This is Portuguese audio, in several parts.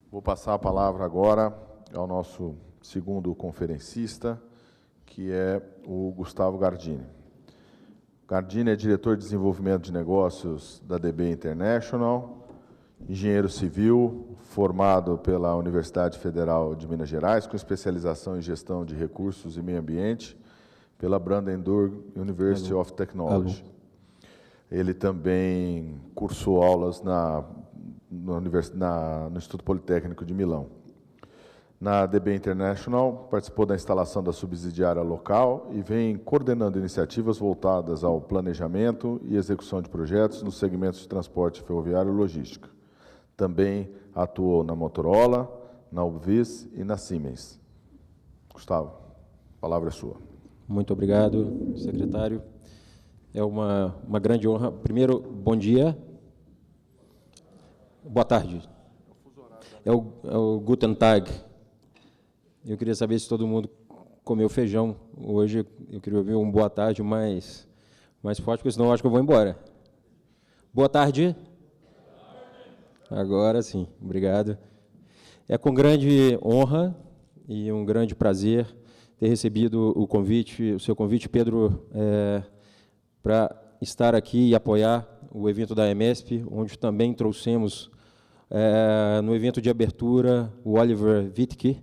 Vou passar a palavra agora ao nosso segundo conferencista, que é o Gustavo Gardini. Gardini é diretor de desenvolvimento de negócios da DB International, engenheiro civil, formado pela Universidade Federal de Minas Gerais, com especialização em gestão de recursos e meio ambiente, pela Brandenburg University of Technology. Ele também cursou aulas no Instituto Politécnico de Milão. Na DB International, participou da instalação da subsidiária local e vem coordenando iniciativas voltadas ao planejamento e execução de projetos nos segmentos de transporte ferroviário e logística. Também atuou na Motorola, na Ubvis e na Siemens. Gustavo, a palavra é sua. Muito obrigado, secretário. É uma grande honra. Primeiro, bom dia. Boa tarde. É o Guten Tag. Eu queria saber se todo mundo comeu feijão. Hoje eu queria ouvir um boa tarde mais forte, porque senão eu acho que eu vou embora. Boa tarde. Agora sim, obrigado. É com grande honra e um grande prazer ter recebido o seu convite, Pedro, para estar aqui e apoiar o evento da EMESP, onde também trouxemos, no evento de abertura, o Oliver Wittke,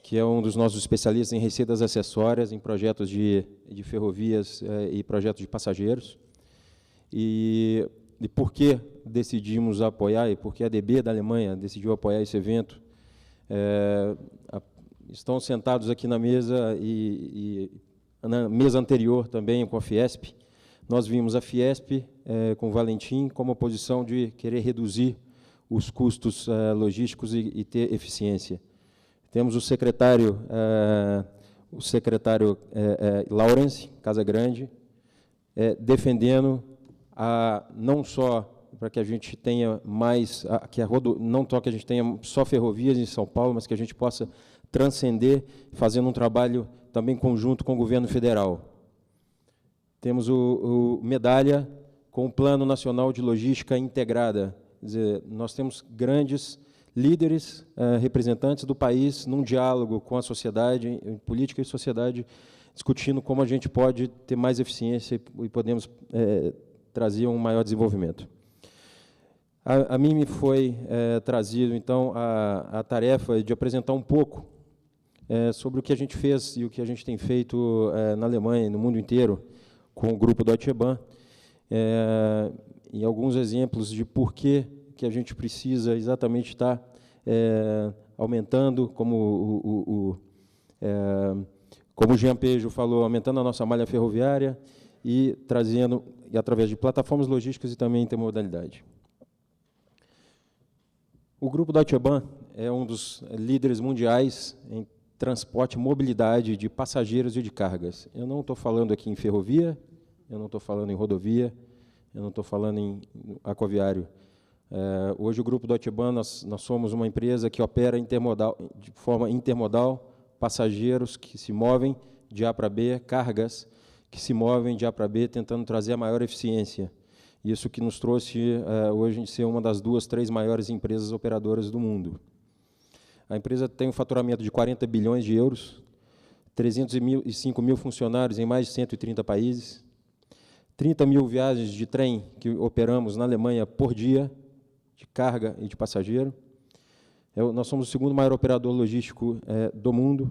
que é um dos nossos especialistas em receitas acessórias, em projetos de ferrovias e projetos de passageiros. E por que decidimos apoiar, e por que a DB da Alemanha decidiu apoiar esse evento? Estão sentados aqui na mesa e na mesa anterior também com a Fiesp. Nós vimos a Fiesp com o Valentim como a posição de querer reduzir os custos logísticos e ter eficiência. Temos o secretário Laurence Casagrande defendendo não só para que a gente tenha mais, não só que a gente tenha só ferrovias em São Paulo, mas que a gente possa transcender, fazendo um trabalho também conjunto com o governo federal. Temos o Medalha com o Plano Nacional de Logística Integrada. Quer dizer, nós temos grandes líderes, representantes do país, num diálogo com a sociedade, política e sociedade, discutindo como a gente pode ter mais eficiência e podemos trazer um maior desenvolvimento. A mim me foi trazido, então, a tarefa de apresentar um pouco sobre o que a gente fez e o que a gente tem feito na Alemanha e no mundo inteiro com o grupo Deutsche Bahn, e alguns exemplos de por que a gente precisa exatamente estar aumentando, como o Jean Pejo falou, aumentando a nossa malha ferroviária e trazendo, através de plataformas logísticas e também intermodalidade. O grupo Deutsche Bahn é um dos líderes mundiais em transporte e mobilidade de passageiros e de cargas. Eu não estou falando aqui em ferrovia, eu não estou falando em rodovia, eu não estou falando em aquaviário. Hoje o grupo Deutsche Bahn, nós somos uma empresa que opera de forma intermodal, passageiros que se movem de A para B, cargas que se movem de A para B, tentando trazer a maior eficiência. Isso que nos trouxe hoje a ser uma das 2, 3 maiores empresas operadoras do mundo. A empresa tem um faturamento de 40 bilhões de euros, 305 mil funcionários em mais de 130 países, 30 mil viagens de trem que operamos na Alemanha por dia, de carga e de passageiro. Nós somos o segundo maior operador logístico do mundo.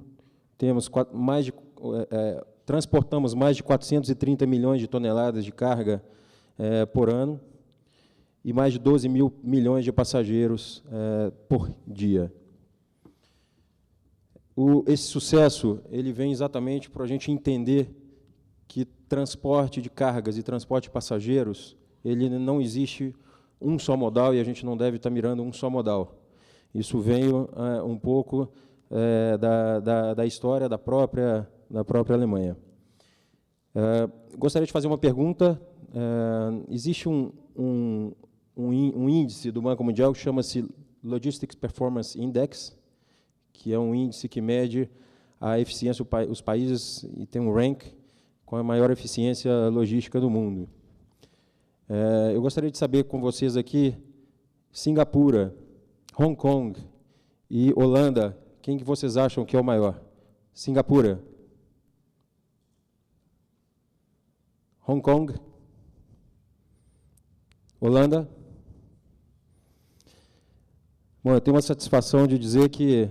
Transportamos mais de 430 milhões de toneladas de carga por ano e mais de 12 mil milhões de passageiros por dia. Esse sucesso ele vem exatamente para a gente entender que transporte de cargas e transporte de passageiros, ele não existe um só modal e a gente não deve estar mirando um só modal. Isso veio um pouco da história da própria Alemanha. Gostaria de fazer uma pergunta. Existe um índice do Banco Mundial que chama-se Logistics Performance Index, que é um índice que mede a eficiência, os países, e tem um rank com a maior eficiência logística do mundo. Eu gostaria de saber com vocês aqui, Singapura, Hong Kong E Holanda, quem que vocês acham que é o maior? Singapura. Hong Kong. Holanda. Bom, eu tenho uma satisfação de dizer que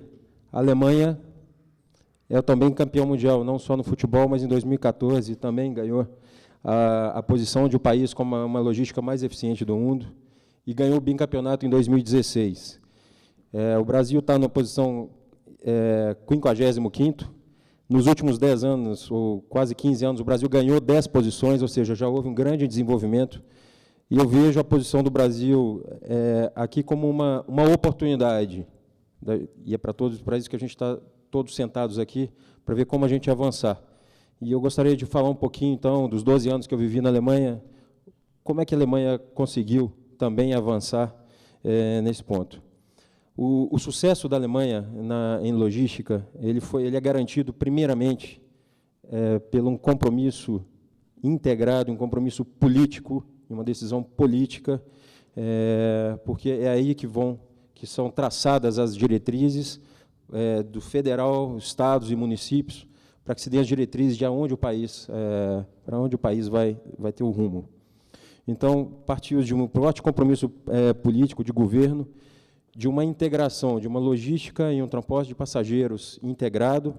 a Alemanha é também campeão mundial, não só no futebol, mas em 2014 também ganhou a posição de o país como uma logística mais eficiente do mundo e ganhou o bicampeonato em 2016. O Brasil está na posição 55º. Nos últimos 10 anos, ou quase 15 anos, o Brasil ganhou 10 posições, ou seja, já houve um grande desenvolvimento. E eu vejo a posição do Brasil aqui como uma oportunidade, e é para isso que a gente está todos sentados aqui, para ver como a gente avançar. E eu gostaria de falar um pouquinho, então, dos 12 anos que eu vivi na Alemanha, como é que a Alemanha conseguiu também avançar nesse ponto. O sucesso da Alemanha em logística, ele é garantido, primeiramente, por um compromisso integrado, um compromisso político, uma decisão política, porque é aí que são traçadas as diretrizes do federal, estados e municípios, para que se dê as diretrizes de para onde o país vai ter o rumo. Então, partiu de um forte compromisso político de governo, de uma integração, de uma logística e um transporte de passageiros integrado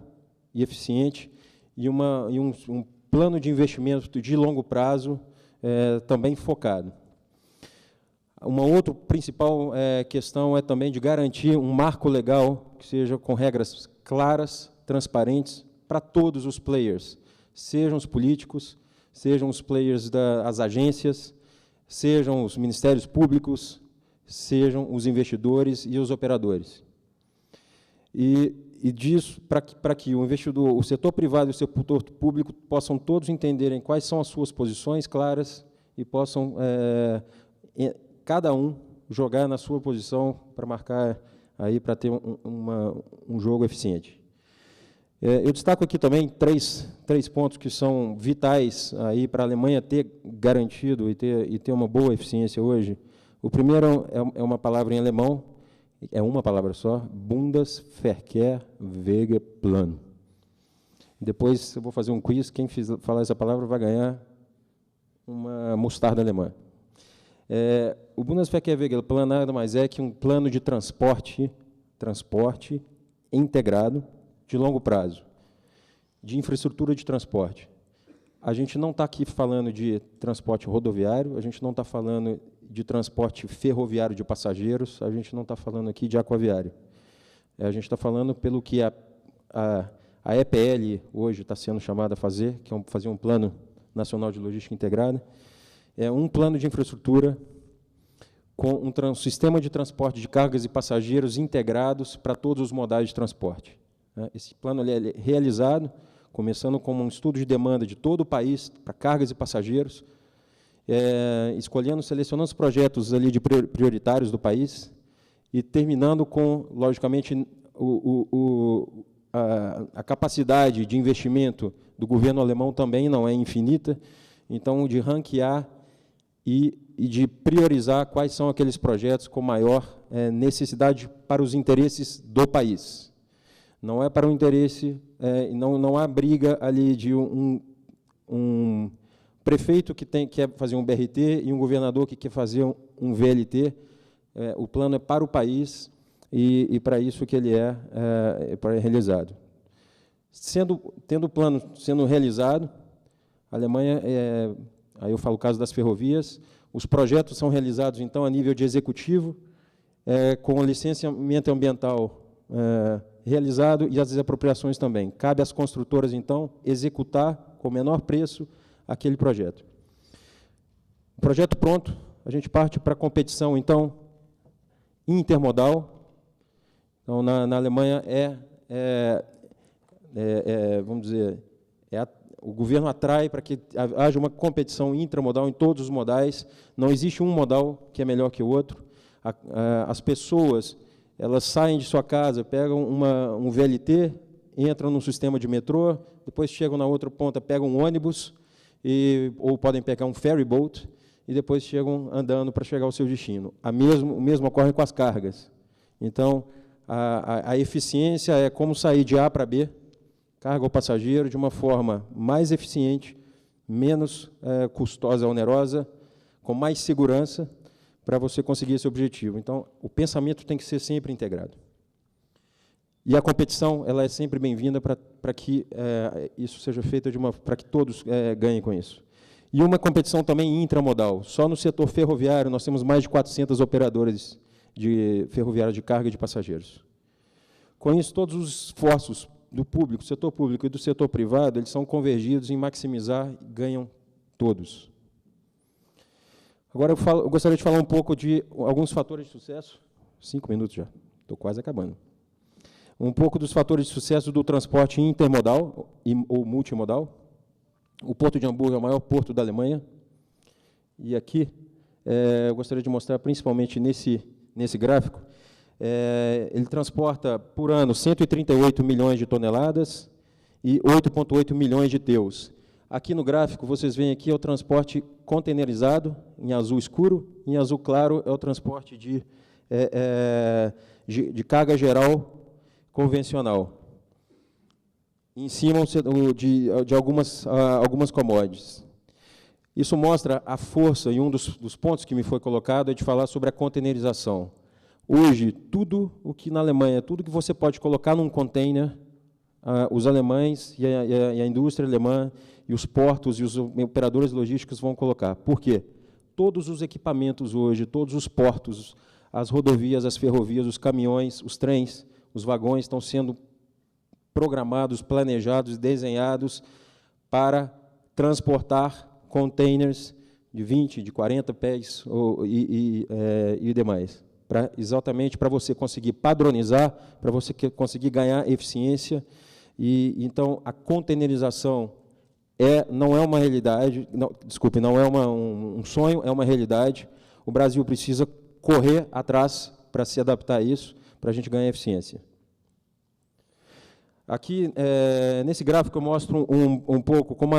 e eficiente, e um plano de investimento de longo prazo também focado. Uma outra principal questão é também de garantir um marco legal que seja com regras claras, transparentes, para todos os players, sejam os políticos, sejam os players das agências, sejam os ministérios públicos, sejam os investidores e os operadores. E disso, para que o investidor, o setor privado e o setor público possam todos entenderem quais são as suas posições claras e possam, cada um, jogar na sua posição para marcar, aí, para ter um jogo eficiente. Eu destaco aqui também três pontos que são vitais aí para a Alemanha ter garantido e ter uma boa eficiência hoje. O primeiro é uma palavra em alemão, é uma palavra só, Bundesverkehrswegeplan. Depois eu vou fazer um quiz, quem falar essa palavra vai ganhar uma mostarda alemã. O Bundesverkehrswegeplan nada mais é que um plano de transporte integrado, de longo prazo, de infraestrutura de transporte. A gente não está aqui falando de transporte rodoviário, a gente não está falando de transporte ferroviário de passageiros, a gente não está falando aqui de aquaviário. A gente está falando pelo que a EPL hoje está sendo chamada a fazer, que é fazer um Plano Nacional de Logística Integrada, um plano de infraestrutura com um sistema de transporte de cargas e passageiros integrados para todos os modais de transporte. Esse plano é realizado, começando com um estudo de demanda de todo o país, para cargas e passageiros, selecionando os projetos ali prioritários do país, e terminando com, logicamente, a capacidade de investimento do governo alemão também não é infinita, então, de ranquear e de priorizar quais são aqueles projetos com maior necessidade para os interesses do país. Não é para o interesse, não há briga ali de um prefeito que quer fazer um BRT e um governador que quer fazer um VLT. O plano é para o país e para isso que ele para realizado. Tendo o plano sendo realizado, a Alemanha, aí eu falo o caso das ferrovias, os projetos são realizados, então, a nível de executivo, com o licenciamento ambiental realizado e as desapropriações também. Cabe às construtoras, então, executar com o menor preço aquele projeto. O projeto pronto, a gente parte para a competição, então, intermodal. Então, na Alemanha, vamos dizer, o governo atrai para que haja uma competição intramodal em todos os modais, não existe um modal que é melhor que o outro. As pessoas, elas saem de sua casa, pegam um VLT, entram no sistema de metrô, depois chegam na outra ponta, pegam um ônibus, ou podem pegar um ferry boat, e depois chegam andando para chegar ao seu destino. O mesmo ocorre com as cargas. Então, a eficiência é como sair de A para B, carga ou passageiro, de uma forma mais eficiente, menos custosa, onerosa, com mais segurança, para você conseguir esse objetivo. Então, o pensamento tem que ser sempre integrado. E a competição, ela é sempre bem-vinda para que isso seja feito para que todos ganhem com isso. E uma competição também intramodal. Só no setor ferroviário nós temos mais de 400 operadoras de ferroviária de carga e de passageiros. Com isso, todos os esforços do público, setor público e do setor privado, eles são convergidos em maximizar e ganham todos. Agora eu gostaria de falar um pouco de alguns fatores de sucesso. 5 minutos já, estou quase acabando. Um pouco dos fatores de sucesso do transporte intermodal ou multimodal. O Porto de Hamburgo é o maior porto da Alemanha. E aqui eu gostaria de mostrar, principalmente nesse gráfico, ele transporta por ano 138 milhões de toneladas e 8,8 milhões de TEUs. Aqui no gráfico, vocês veem aqui é o transporte containerizado, em azul escuro, em azul claro é o transporte de carga geral convencional. Em cima de algumas commodities. Isso mostra a força, e um dos pontos que me foi colocado é de falar sobre a containerização. Hoje, tudo o que na Alemanha, tudo que você pode colocar num container, os alemães e a indústria alemã e os portos e os operadores logísticos vão colocar. Por quê? Todos os equipamentos hoje, todos os portos, as rodovias, as ferrovias, os caminhões, os trens, os vagões estão sendo programados, planejados, desenhados para transportar containers de 20, de 40 pés e demais. Exatamente para você conseguir padronizar, para você conseguir ganhar eficiência. Então, a containerização não é uma realidade, não é um sonho, é uma realidade. O Brasil precisa correr atrás para se adaptar a isso, para a gente ganhar eficiência. Aqui, nesse gráfico, eu mostro um pouco como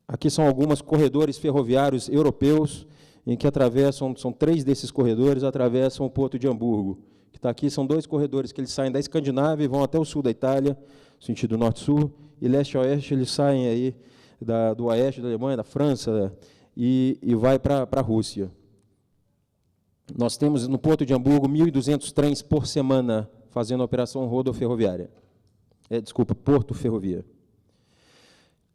aqui são alguns corredores ferroviários europeus, em que são 3 desses corredores, atravessam o Porto de Hamburgo. Que está aqui, são 2 corredores que eles saem da Escandinávia e vão até o sul da Itália, sentido norte-sul, e leste-oeste eles saem aí do oeste da Alemanha, da França, e vai para a Rússia. Nós temos no Porto de Hamburgo 1.200 trens por semana fazendo a operação rodoferroviária. Porto Ferrovia.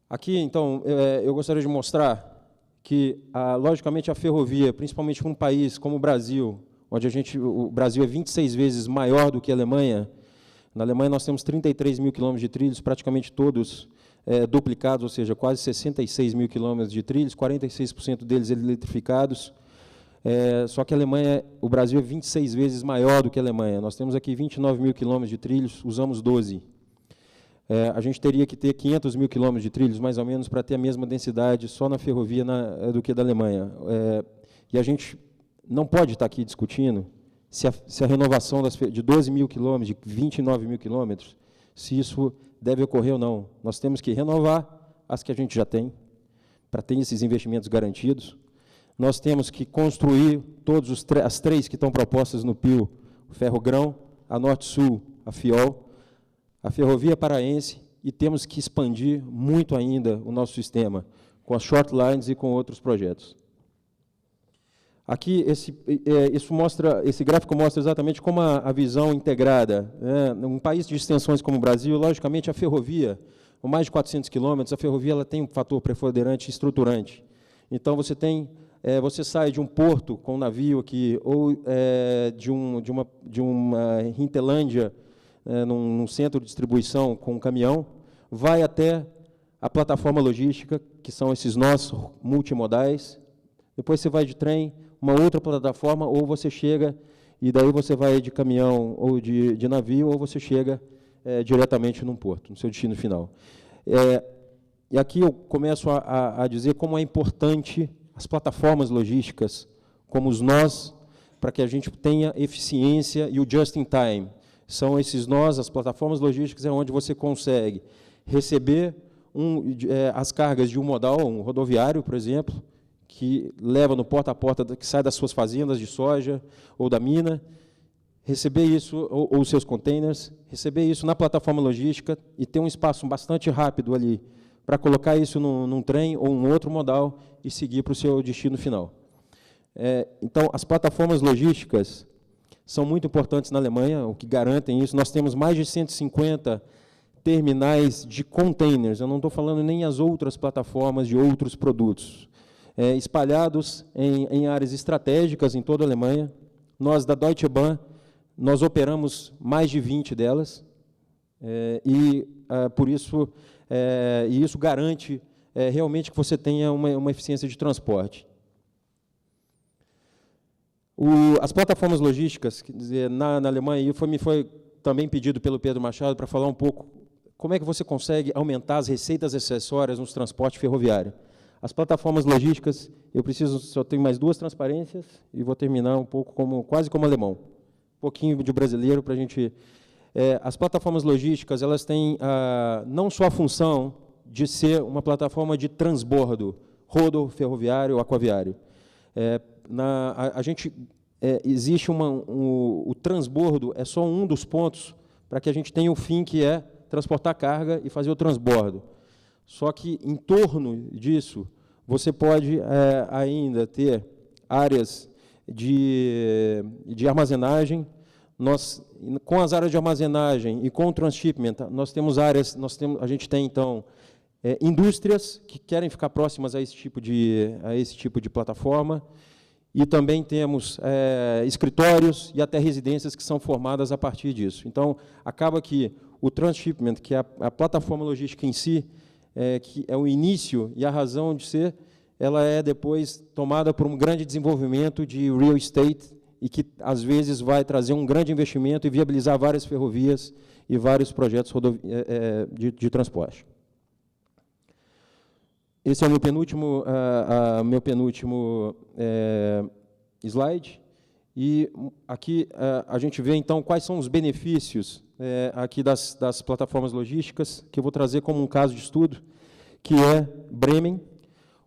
Aqui, então, eu gostaria de mostrar que, logicamente, a ferrovia, principalmente para um país como o Brasil, onde o Brasil é 26 vezes maior do que a Alemanha. Na Alemanha, nós temos 33 mil quilômetros de trilhos, praticamente todos duplicados, ou seja, quase 66 mil quilômetros de trilhos, 46% deles eletrificados. Só que o Brasil é 26 vezes maior do que a Alemanha. Nós temos aqui 29 mil quilômetros de trilhos, usamos 12. A gente teria que ter 500 mil quilômetros de trilhos, mais ou menos, para ter a mesma densidade só na ferrovia do que da Alemanha. E a gente não pode estar aqui discutindo se a renovação de 12 mil quilômetros, de 29 mil quilômetros, se isso deve ocorrer ou não. Nós temos que renovar as que a gente já tem, para ter esses investimentos garantidos. Nós temos que construir as 3 que estão propostas no PIO, o Ferrogrão, a Norte-Sul, a FIOL, a Ferrovia Paraense, e temos que expandir muito ainda o nosso sistema, com as short lines e com outros projetos. Aqui, esse gráfico mostra exatamente como a visão integrada. Num país de extensões como o Brasil, logicamente, a ferrovia, com mais de 400 quilômetros, a ferrovia ela tem um fator preponderante e estruturante. Então, você sai de um porto com um navio aqui, ou de uma hinterlândia, num centro de distribuição com um caminhão, vai até a plataforma logística, que são esses nós multimodais. Depois você vai de trem, uma outra plataforma, ou você chega, e daí você vai de caminhão ou de navio, ou você chega diretamente num porto, no seu destino final. E aqui eu começo a dizer como é importante as plataformas logísticas, como os nós, para que a gente tenha eficiência e o just-in-time. São esses nós, as plataformas logísticas, é onde você consegue receber as cargas de um modal, um rodoviário, por exemplo, que leva no porta a porta, que sai das suas fazendas de soja ou da mina, receber isso, ou seus containers, receber isso na plataforma logística e ter um espaço bastante rápido ali para colocar isso num trem ou um outro modal e seguir para o seu destino final. Então, as plataformas logísticas são muito importantes na Alemanha, o que garantem isso. Nós temos mais de 150 terminais de containers, eu não estou falando nem as outras plataformas de outros produtos, espalhados em áreas estratégicas em toda a Alemanha. Nós, da Deutsche Bahn, nós operamos mais de 20 delas, por isso, isso garante realmente que você tenha uma eficiência de transporte. As plataformas logísticas, quer dizer, na Alemanha, me foi também pedido pelo Pedro Machado para falar um pouco como é que você consegue aumentar as receitas acessórias nos transportes ferroviários. As plataformas logísticas, só tenho mais 2 transparências e vou terminar um pouco quase como alemão. Um pouquinho de brasileiro para a gente... as plataformas logísticas, elas têm não só a função de ser uma plataforma de transbordo, rodo ferroviário ou aquaviário. Existe o transbordo, é só um dos pontos para que a gente tenha o fim, que é transportar carga e fazer o transbordo. Só que, em torno disso, você pode ainda ter áreas de armazenagem. Com as áreas de armazenagem e com o transshipment, a gente tem, então, indústrias que querem ficar próximas a esse tipo de plataforma, e também temos escritórios e até residências que são formadas a partir disso. Então, acaba que o transshipment, que é a plataforma logística em si, que é o início e a razão de ser, ela é depois tomada por um grande desenvolvimento de real estate e que, às vezes, vai trazer um grande investimento e viabilizar várias ferrovias e vários projetos de transporte. Esse é o meu penúltimo slide. E aqui a gente vê, então, quais são os benefícios aqui das plataformas logísticas, que eu vou trazer como um caso de estudo, que é Bremen.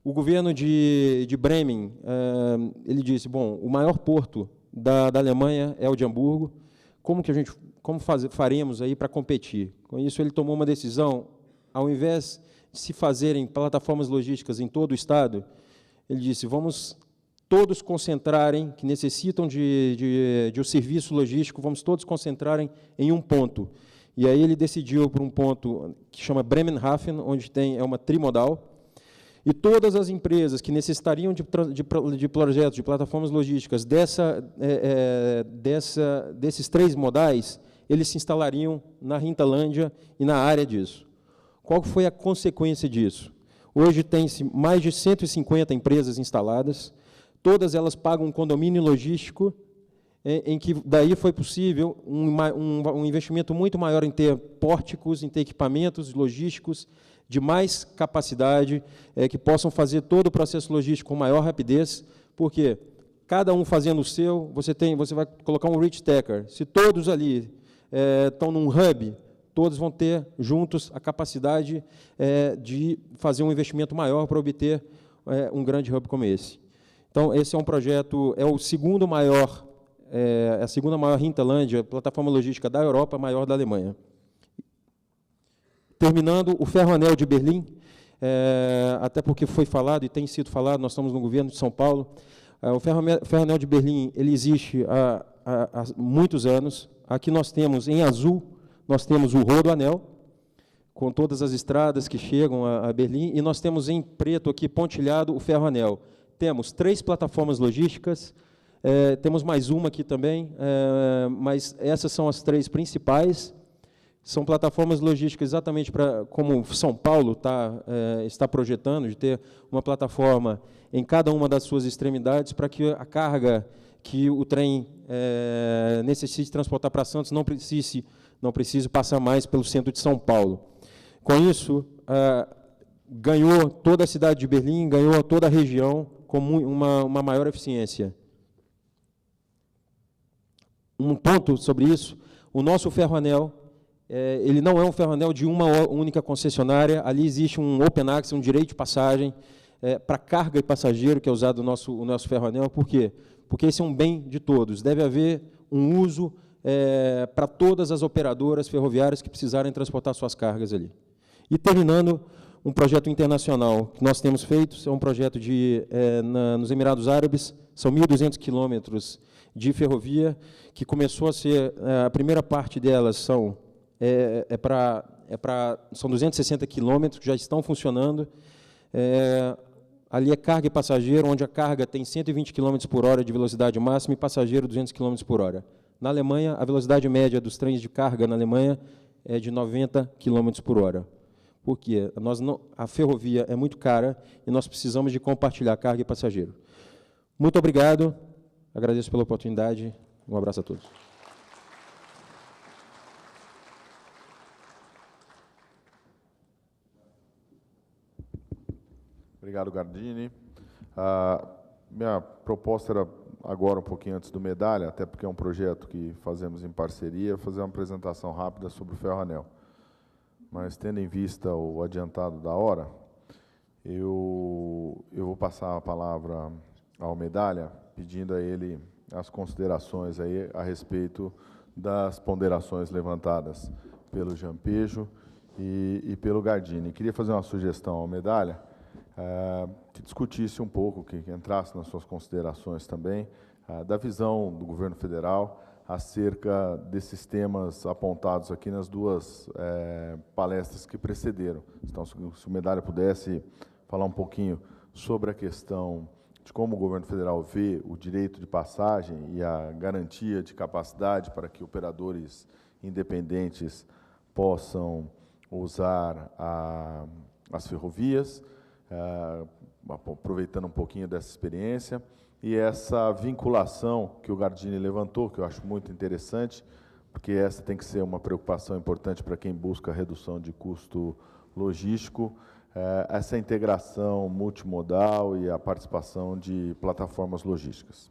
O governo de Bremen, ele disse, bom, o maior porto da Alemanha é o de Hamburgo, como faremos aí para competir? Com isso, ele tomou uma decisão, ao invés de se fazerem plataformas logísticas em todo o Estado, ele disse, vamos todos concentrarem, que necessitam de um serviço logístico, vamos todos concentrarem em um ponto. E aí ele decidiu por um ponto que chama Bremenhaven, onde é uma trimodal, e todas as empresas que necessitariam de projetos, de plataformas logísticas desses 3 modais, eles se instalariam na Hinterlândia e na área disso. Qual foi a consequência disso? Hoje tem-se mais de 150 empresas instaladas, todas elas pagam um condomínio logístico, em que daí foi possível um investimento muito maior em ter pórticos, em ter equipamentos logísticos de mais capacidade, que possam fazer todo o processo logístico com maior rapidez, porque cada um fazendo o seu, você vai colocar um reach stacker. Se todos ali estão num hub, todos vão ter juntos a capacidade de fazer um investimento maior para obter um grande hub como esse. Então, esse é um projeto, a segunda maior Hinterlândia, plataforma logística da Europa, maior da Alemanha. Terminando, o Ferroanel de Berlim, até porque foi falado e tem sido falado, nós estamos no governo de São Paulo, o Ferroanel de Berlim ele existe há muitos anos. Aqui nós temos, em azul, nós temos o Rodoanel, com todas as estradas que chegam a Berlim, e nós temos em preto aqui, pontilhado, o Ferroanel. Temos 3 plataformas logísticas, temos mais uma aqui também, mas essas são as 3 principais. São plataformas logísticas exatamente como São Paulo está projetando, de ter uma plataforma em cada uma das suas extremidades, para que a carga que o trem necessite transportar para Santos não precise passar mais pelo centro de São Paulo. Com isso, ganhou toda a cidade de Berlim, ganhou toda a região com uma maior eficiência. Um ponto sobre isso, o nosso Ferroanel, ele não é um ferroanel de uma única concessionária, ali existe um open access, um direito de passagem para carga e passageiro, que é usado o nosso ferroanel. Por quê? Porque esse é um bem de todos. Deve haver um uso para todas as operadoras ferroviárias que precisarem transportar suas cargas ali. E terminando, um projeto internacional que nós temos feito, é um projeto nos Emirados Árabes, são 1.200 quilômetros de ferrovia, que começou a ser, a primeira parte delas são 260 quilômetros, que já estão funcionando. Ali é carga e passageiro, onde a carga tem 120 km por hora de velocidade máxima e passageiro 200 km por hora. Na Alemanha, a velocidade média dos trens de carga na Alemanha é de 90 km por hora. Por quê? A ferrovia é muito cara e nós precisamos de compartilhar carga e passageiro. Muito obrigado, agradeço pela oportunidade, um abraço a todos. Obrigado, Gardini. Minha proposta era, agora, um pouquinho antes do Medalha, até porque é um projeto que fazemos em parceria, fazer uma apresentação rápida sobre o Ferroanel. Mas, tendo em vista o adiantado da hora, eu vou passar a palavra ao Medalha, pedindo a ele as considerações aí a respeito das ponderações levantadas pelo Jampejo e pelo Gardini. Queria fazer uma sugestão ao Medalha, que discutisse um pouco, que entrasse nas suas considerações também, da visão do governo federal acerca desses temas apontados aqui nas duas palestras que precederam. Então, se o Medalha pudesse falar um pouquinho sobre a questão de como o governo federal vê o direito de passagem e a garantia de capacidade para que operadores independentes possam usar as ferrovias, aproveitando um pouquinho dessa experiência, e essa vinculação que o Gardini levantou, que eu acho muito interessante, porque essa tem que ser uma preocupação importante para quem busca redução de custo logístico, essa integração multimodal e a participação de plataformas logísticas.